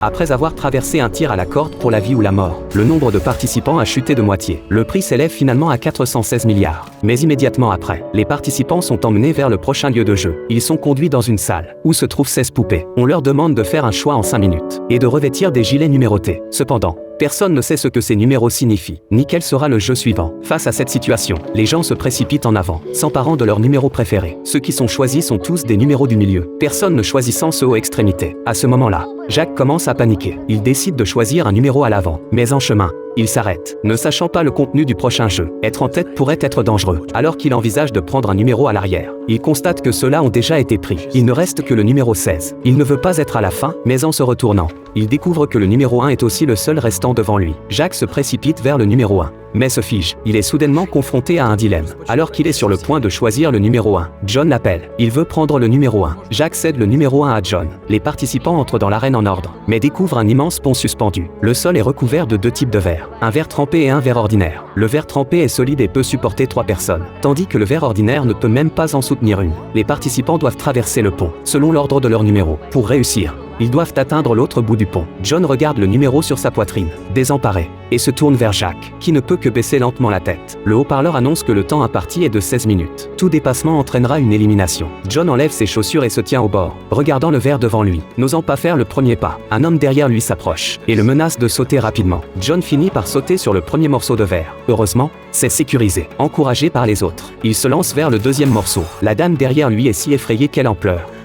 Après avoir traversé un tir à la corde pour la vie ou la mort, le nombre de participants a chuté de moitié. Le prix s'élève finalement à 416 milliards. Mais immédiatement après, les participants sont emmenés vers le prochain lieu de jeu. Ils sont conduits dans une salle, où se trouvent 16 poupées. On leur demande de faire un choix en 5 minutes, et de revêtir des gilets numérotés. Cependant, personne ne sait ce que ces numéros signifient, ni quel sera le jeu suivant. Face à cette situation, les gens se précipitent en avant, s'emparant de leur numéro préféré. Ceux qui sont choisis sont tous des numéros du milieu, personne ne choisissant ceux aux extrémités. À ce moment-là, Jacques commence à paniquer. Il décide de choisir un numéro à l'avant, mais en chemin, il s'arrête, ne sachant pas le contenu du prochain jeu. Être en tête pourrait être dangereux, alors qu'il envisage de prendre un numéro à l'arrière. Il constate que ceux-là ont déjà été pris. Il ne reste que le numéro 16. Il ne veut pas être à la fin, mais en se retournant, il découvre que le numéro 1 est aussi le seul restant devant lui. Jacques se précipite vers le numéro 1, mais se fige. Il est soudainement confronté à un dilemme. Alors qu'il est sur le point de choisir le numéro 1, John l'appelle. Il veut prendre le numéro 1. Jacques cède le numéro 1 à John. Les participants entrent dans l'arène en ordre, mais découvrent un immense pont suspendu. Le sol est recouvert de 2 types de verre. Un verre trempé et un verre ordinaire. Le verre trempé est solide et peut supporter 3 personnes, tandis que le verre ordinaire ne peut même pas en soutenir une. Les participants doivent traverser le pont, selon l'ordre de leur numéro. Pour réussir, ils doivent atteindre l'autre bout du pont. John regarde le numéro sur sa poitrine, désemparé, et se tourne vers Jacques, qui ne peut que baisser lentement la tête. Le haut-parleur annonce que le temps imparti est de 16 minutes. Tout dépassement entraînera une élimination. John enlève ses chaussures et se tient au bord, regardant le verre devant lui, n'osant pas faire le premier pas. Un homme derrière lui s'approche, et le menace de sauter rapidement. John finit par sauter sur le premier morceau de verre. Heureusement, c'est sécurisé. Encouragé par les autres, il se lance vers le deuxième morceau. La dame derrière lui est si effrayée qu'elle en pleure.